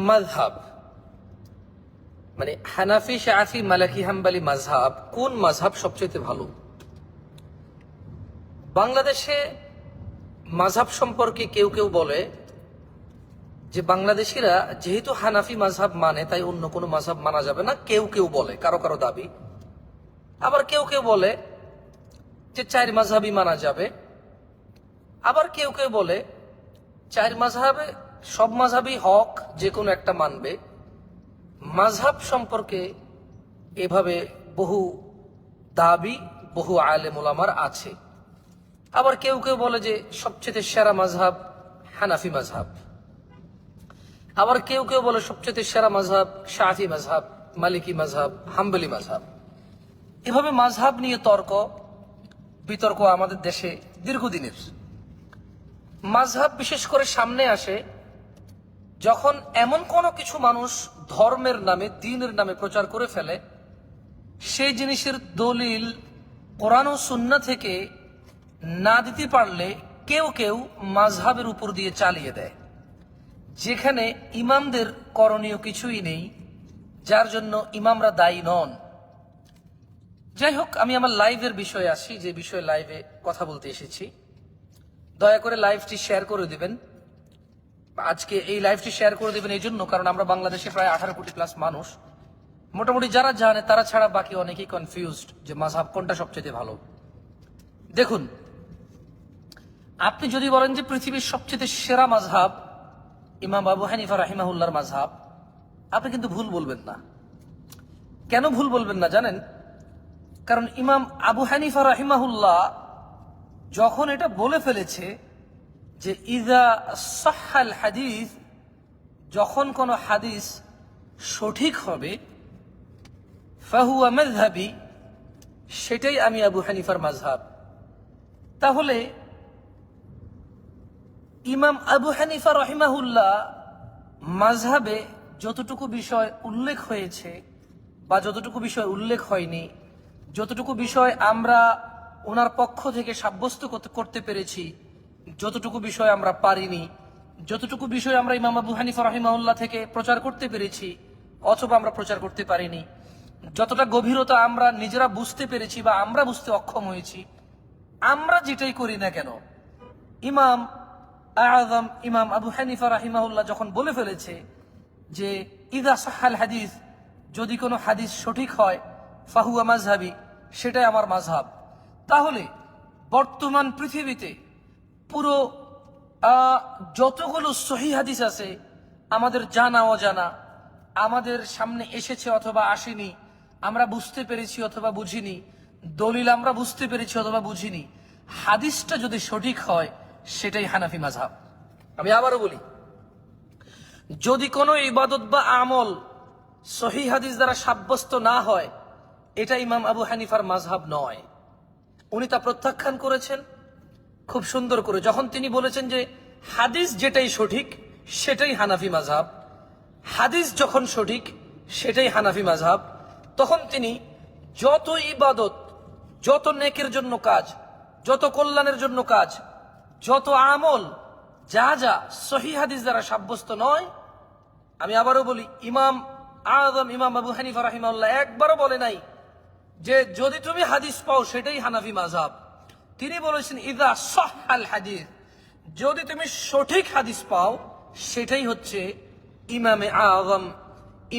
মাযহাব মানে হানাফি, শাফি, মালিকি, হাম্বলি মাযহাব, কোন মাযহাব সবচেয়ে ভালো? বাংলাদেশে মাযহাব সম্পর্কে কেউ কেউ বলে যে বাংলাদেশিরা যেহেতু হানাফি মাযহাব মানে তাই অন্য কোনো মাযহাব মানা যাবে না। কেউ কেউ বলে, কারো কারো দাবি। আবার কেউ কেউ বলে যে চার মাযহাবই মানা যাবে। আবার কেউ কেউ বলে চার মাযহাবে সব মাযহাবই হক, যে কোনো একটা মানবে। মাযহাব সম্পর্কে এভাবে বহু দাবি বহু আলেম ওলামার আছে। আবার কেউ কেউ বলে যে সবচেয়ে সেরা মাযহাব হানাফি মাযহাব। আবার কেউ কেউ বলে সবচেয়ে সেরা মাযহাব শাফি মাযহাব, মালিকি মাযহাব, হাম্বলি মাযহাব। এভাবে মাযহাব নিয়ে তর্ক বিতর্ক আমাদের দেশে দীর্ঘদিনের। মাযহাব বিশেষ করে সামনে আসে যখন এমন কোনো কিছু মানুষ ধর্মের নামে, দ্বীনের নামে প্রচার করে ফেলে, সেই জিনিসের দলিল কোরআন ও সুন্নাহ থেকে না দিতে পারলে কেউ কেউ মাযহাবের উপর দিয়ে চালিয়ে দেয়, যেখানে ইমামদের করণীয় কিছুই নেই, যার জন্য ইমামরা দায়ী নন। যাই হোক, আমি আমার লাইভের বিষয়ে আসি, যে বিষয়ে লাইভে কথা বলতে এসেছি। দয়া করে লাইভটি শেয়ার করে দিবেন। আজকে এই লাইভটি শেয়ার করে দিবেন এই জন্য, কারণ আমরা বাংলাদেশে প্রায় 18 কোটি প্লাস মানুষ। মোটামুটি যারা জানে তারা ছাড়া বাকি অনেকেই কনফিউজড যে মাযহাব কোনটা সবচেয়ে ভালো। দেখুন, আপনি যদি বলেন যে পৃথিবীর সবচেয়ে সেরা মাযহাব ইমাম আবু হানিফা রাহিমাহুল্লাহর মাযহাব, আপনি কিন্তু ভুল বলবেন না। কেন ভুল বলবেন না জানেন? কারণ ইমাম আবু হানিফা রাহিমাহুল্লাহ যখন এটা বলে ফেলেছে যে ইযা সাহহাল হাদিস, যখন কোন হাদিস সঠিক হবে, ফাহুয়া মাযহাবি, সেটাই আমি আবু হানিফার মাযহাব। তাহলে ইমাম আবু হানিফা রাহিমাহুল্লাহ মাযহাবে যতটুকু বিষয় উল্লেখ হয়েছে বা যতটুকু বিষয় উল্লেখ হয়নি, যতটুকু বিষয় আমরা ওনার পক্ষ থেকে সাব্যস্ত করতে পেরেছি, যতটুকু বিষয় আমরা পারিনি, যতটুকু বিষয় আমরা ইমাম আবু হানিফা রাহিমাহুল্লাহ থেকে প্রচার করতে পেরেছি অথবা আমরা প্রচার করতে পারিনি, যতটা গভীরতা আমরা নিজেরা বুঝতে পেরেছি বা আমরা বুঝতে অক্ষম হয়েছি, আমরা যেটাই করি না কেন, ইমাম আযম ইমাম আবু হানিফা রাহিমাহুল্লাহ যখন বলে ফেলেছে যে ইযা সাহহাল হাদিস, যদি কোনো হাদিস সঠিক হয়, ফাহুয়া মাযহাবি, সেটাই আমার মাযহাব। তাহলে বর্তমান পৃথিবীতে পুরো যতগুলো সহিহ হাদিস আছে, আমাদের জানা অজানা, আমাদের সামনে এসেছে অথবা আসেনি, আমরা বুঝতে পেরেছি অথবা বুঝিনি, দলিল আমরা বুঝতে পেরেছি অথবা বুঝিনি, হাদিসটা যদি সঠিক হয় সেটাই হানাফি মাযহাব। আমি আবারও বলি, যদি কোনো ইবাদত বা আমল সহিহ হাদিস দ্বারা সাব্যস্ত না হয়, এটা ইমাম আবু হানিফার মাযহাব নয়। উনি তা প্রত্যাখ্যান করেছেন খুব সুন্দর করে, যখন তিনি বলেছেন যে হাদিস যেটাই সঠিক সেটাই হানাফি মাযহাব। হাদিস যখন সঠিক সেটাই হানাফি মাযহাব, তখন তিনি যত ইবাদত, যত নেকের জন্য কাজ, যত কল্যাণের জন্য কাজ, যত আমল, যা যা সহিহ হাদিস দ্বারা সাব্যস্ত নয়, আমি আবারও বলি, ইমাম আযম ইমাম আবু হানিফা রাহিমাহুল্লাহ একবারও বলে নাই যে যদি তুমি হাদিস পাও সেটাই হানাফি মাযহাব। তিনি বলেছেন ইযা সাহহাল হাদিস, যদি তুমি সঠিক হাদিস পাও সেটাই হচ্ছে ইমামে আযম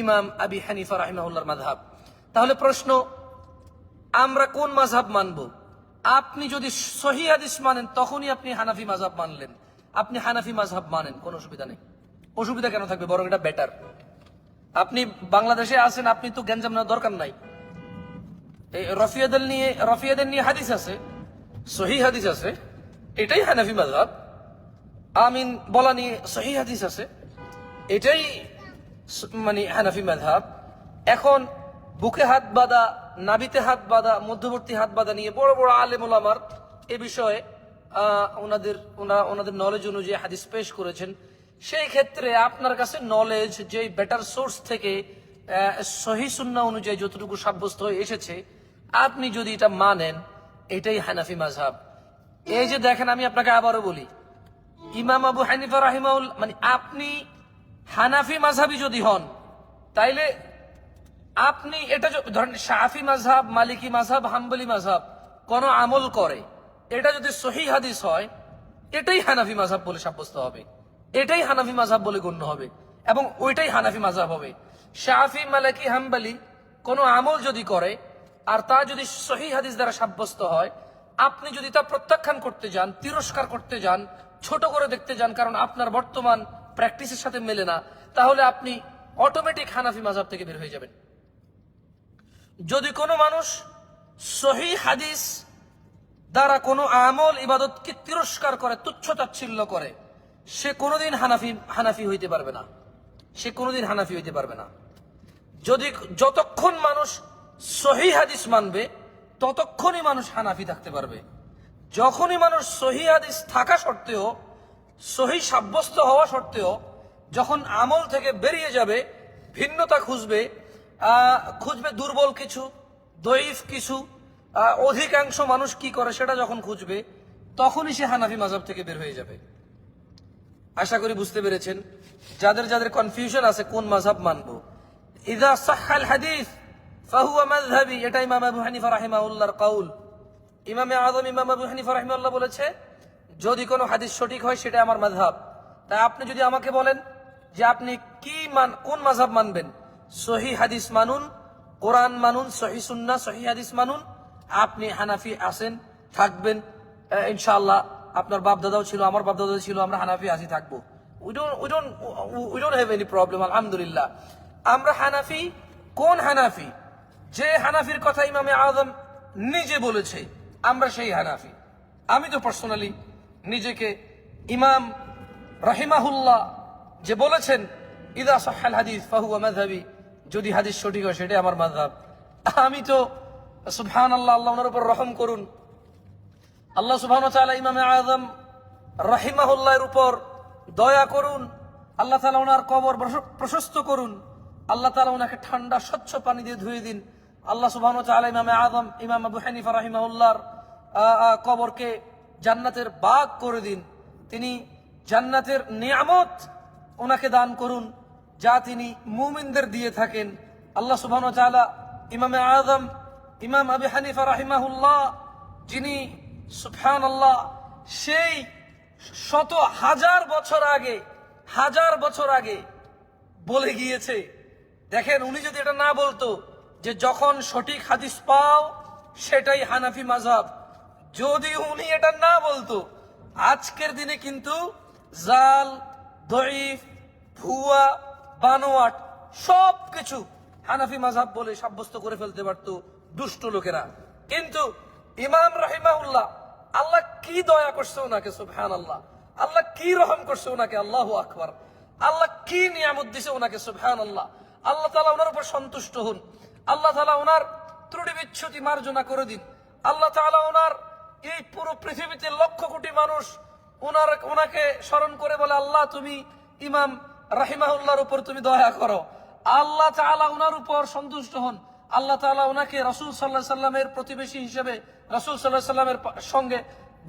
ইমাম আবি হানিফা রাহিমাহুল্লাহর মাযহাব। তাহলে প্রশ্ন, আমরা কোন মাযহাব মানব? আপনি যদি সহিহ হাদিস মানেন তখনই আপনি হানাফি মাযহাব মানলেন। আপনি হানাফি মাযহাব মানেন, কোনো অসুবিধা নেই। অসুবিধা কেন থাকবে? বরং এটা বেটার। আপনি বাংলাদেশে আছেন, আপনি তো গ্যাঞ্জাম নেওয়ার দরকার নাই। রফিয়াদের নিয়ে হাদিস আছে, সহিহ হাদিস আছে, এটাই হানাফি মাযহাব। আমিন বলা নিয়ে সহিহ হাদিস আছে, এটাই মানে হানাফি মাযহাব। এখন বুকে হাত বাঁধা, নাভিতে হাত বাঁধা, মধ্যবর্তী হাত বাঁধা নিয়ে বড় বড় আলেম ওলামার এ বিষয়ে ওনাদের নলেজ অনুযায়ী হাদিস পেশ করেছেন। সেই ক্ষেত্রে আপনার কাছে নলেজ যে বেটার সোর্স থেকে সহিহ সুন্নাহ অনুযায়ী যতটুকু সাব্যস্ত হয়ে এসেছে, আপনি যদি এটা মানেন, এটাই হানাফি মাযহাব। এই যে দেখেন, আমি আপনাকে আবারও বলি, ইমাম আবু হানিফা রাহিমাহুল্লাহ মানে আপনি হানাফি মাযহাবী যদি হন, তাইলে আপনি এটা ধরেন শাফি মাযহাব, মালিকি মাযহাব, হাম্বলি মাযহাব কোন আমল করে, এটা যদি সহিহ হাদিস হয়, এটাই হানাফি মাযহাব বলে সাব্যস্ত হবে, এটাই হানাফি মাযহাব বলে গণ্য হবে এবং ওইটাই হানাফি মাযহাব হবে। শাফি, মালিকি, হাম্বলি কোন আমল যদি করে আর তা যদি সহিহ হাদিস দ্বারা সাব্যস্ত হয়, আপনি যদি তা প্রত্যাখ্যান করতে যান, তিরস্কার করতে যান, ছোট করে দেখতে যান, কারণ আপনার বর্তমান প্র্যাকটিসের সাথে মেলে না, তাহলে আপনি অটোমেটিক হানাফি মাযহাব থেকে বের হয়ে যাবেন। যদি কোনো মানুষ সহিহ হাদিস দ্বারা কোনো আমল ইবাদতকে তিরস্কার করে, তুচ্ছ তাচ্ছিল্য করে, সে কোনোদিন হানাফি হইতে পারবে না, সে কোনোদিন হানাফি হইতে পারবে না। যতক্ষণ মানুষ সহিহ হাদিস মানবে ততক্ষণই মানুষ হানাফি থাকতে পারবে। যখনই মানুষ সহিহ হাদিস থাকা সত্ত্বেও, সহিহ সাব্যস্ত হওয়া সত্ত্বেও যখন আমল থেকে বেরিয়ে যাবে, ভিন্নতা খুঁজবে দুর্বল কিছু, দঈফ কিছু, অধিকাংশ মানুষ কি করে সেটা যখন খুঁজবে, তখনই সে হানাফি মাযহাব থেকে বের হয়ে যাবে। আশা করি বুঝতে পেরেছেন। যাদের যাদের কনফিউশন আছে কোন মাযহাব মানবো, ইযা সাহহাল হাদিস ফাহুয়া মাযহাবি, এটা ইমাম আবু হানিফা রাহিমাহুল্লাহর কাউল। ইমামে আযম ইমাম আবু হানিফা রাহিমাহুল্লাহ বলেছে, যদি কোনো হাদিস সঠিক হয় সেটা আমার মাযহাব। তাই আপনি যদি আমাকে বলেন যে আপনি কোন মাযহাব মানবেন, সহিহ হাদিস মানুন, কোরআন মানুন, সহিহ সুন্নাহ, সহিহ হাদিস মানুন, আপনি হানাফি আছেন, থাকবেন ইনশাআল্লাহ। আপনার বাপ দাদাও ছিল, আমার বাপ দাদাও ছিল, আমরা হানাফি আছি, থাকবো। We don't have any problem, আলহামদুলিল্লাহ। আমরা হানাফি, কোন হানাফি? যে হানাফির কথা ইমামে আযম নিজে বলেছে, আমরা সেই হানাফি। আমি তো পার্সোনালি নিজেকে ইমাম রাহিমাহুল্লাহ যে বলেছেন ইযা সাহহাল হাদিস ফাহুয়া মাযহাবি, যদি হাদিস সঠিক হয় সেটাই আমার মাযহাব, আমি তো সুবহানাল্লাহ, আল্লাহ ওনার উপর রহম করুন, আল্লাহ সুবহানাহু ওয়া তাআলা ইমামে আযম রাহিমাহুল্লাহর উপর দয়া করুন, আল্লাহ তাআলা ওনার কবর প্রশস্ত করুন, আল্লাহ তাআলা ওনাকে ঠান্ডা স্বচ্ছ পানি দিয়ে ধুয়ে দিন, আল্লাহ সুবহানাহু ওয়া তাআলা ইমামে আযম ইমাম আবু হানিফা রাহিমাহুল্লাহর কবরকে জান্নাতের বাগ করে দিন, তিনি জান্নাতের নিয়ামত ওনাকে দান করুন যা তিনি মুমিনদের দিয়ে থাকেন। আল্লাহ সুবহানাহু ওয়া তাআলা ইমামে আযম ইমাম আবু হানিফা রাহিমাহুল্লাহ, যিনি সুবহানাল্লাহ সেই হাজার বছর আগে বলে গিয়েছে। দেখেন, উনি যদি এটা না বলতো যে যখন সঠিক হাদিস পাও সেটাই হানাফি মাযহাব, যদি উনি এটা না বলতো, আজকের দিনে কিন্তু জাল, দঈফ, ভুয়া, বানোয়াট সবকিছু হানাফি মাযহাব বলে সাব্যস্ত করে ফেলতে পারতো দুষ্ট লোকেরা। কিন্তু ইমাম রাহিমাহুল্লাহ, আল্লাহ কি দয়া করছে ওনাকে, সুবহানাল্লাহ, আল্লাহ কি রহম করছে ওনাকে, আল্লাহু আকবার, আল্লাহ কি নিয়ামত দিছে ওনাকে, সুবহানাল্লাহ। আল্লাহ তাআলা ওনার উপর সন্তুষ্ট হন, আল্লাহ তাআলা ওনার ত্রুটি বিচ্ছুতি মার্জনা করে দিন, আল্লাহ তাআলা ওনার এই পুরো পৃথিবীতে লক্ষ কোটি মানুষ ওনাকে স্মরণ করে বলে, আল্লাহ তুমি ইমাম রাহিমাহুল্লাহর উপর তুমি দয়া করো, আল্লাহ তাআলা ওনার উপর সন্তুষ্ট হন, আল্লাহ তাআলা ওনাকে রাসূল সাল্লাল্লাহু আলাইহি সাল্লামের প্রতিবেশী হিসেবে রাসূল সাল্লাল্লাহু আলাইহি সাল্লামের সঙ্গে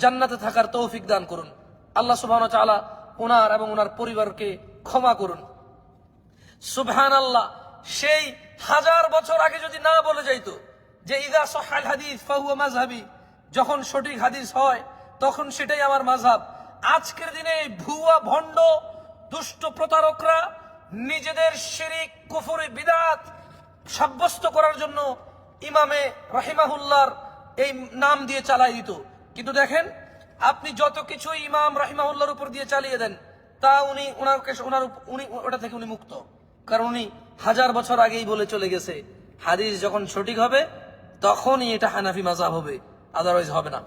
জান্নাতে থাকার তৌফিক দান করুন। আল্লাহ সুবহানাহু ওয়া তাআলা ওনার এবং ওনার পরিবারকে ক্ষমা করুন। সুবহানাল্লাহ, সেই হাজার বছর আগে যদি না বলে যাইতো যে ইযা সাহহাল হাদিস ফাহুয়া মাযহাবি, যখন সঠিক হাদিস হয় তখন সেটাই আমার মাযহাব, আজকের দিনে ভুয়া, ভণ্ড, দুষ্ট প্রতারকরা নিজেদের শিরক, কুফর, বিদআত সাব্যস্ত করার জন্য ইমামে রাহিমাহুল্লাহর এই নাম দিয়ে চালাই দিত। কিন্তু দেখেন, আপনি যত কিছু ইমাম রাহিমাহুল্লাহর উপর দিয়ে চালিয়ে দেন, তা উনি ওটা থেকে উনি মুক্ত, কারণ উনি হাজার বছর আগেই বলে চলে গেছে হাদিস যখন সঠিক হবে তখনই এটা হানাফি মাযহাব হবে, আদারওয়াইজ হবে না।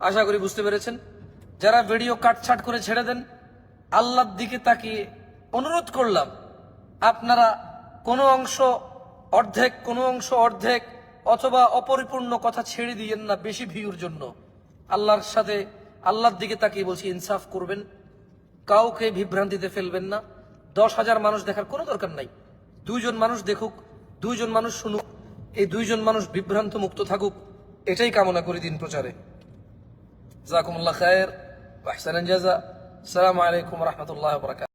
আশা করি বুঝতে পেরেছেন। যারা ভিডিও কাটছাট করে ছেড়ে দেন, আল্লাহর দিকে তাকিয়ে অনুরোধ করলাম, আপনারা কোনো অংশ অর্ধেক অথবা অপরিপূর্ণ কথা ছেড়ে দিয়েন না বেশি ভিউর জন্য। আল্লাহর দিকে তাকিয়ে বলছি, ইনসাফ করবেন, কাউকে বিভ্রান্তিতে ফেলবেন না। 10,000 মানুষ দেখার কোনো দরকার নাই, 2 জন মানুষ দেখুক, 2 জন মানুষ শুনুক, এই 2 জন মানুষ বিভ্রান্ত মুক্ত থাকুক, এটাই কামনা করি দিন প্রচারে। জাযাকুমুল্লাহ খায়ের ওয়া আহসানাল জাযা। আসসালামু আলাইকুম ওয়া রাহমাতুল্লাহি ওয়া বারাকাতুহু।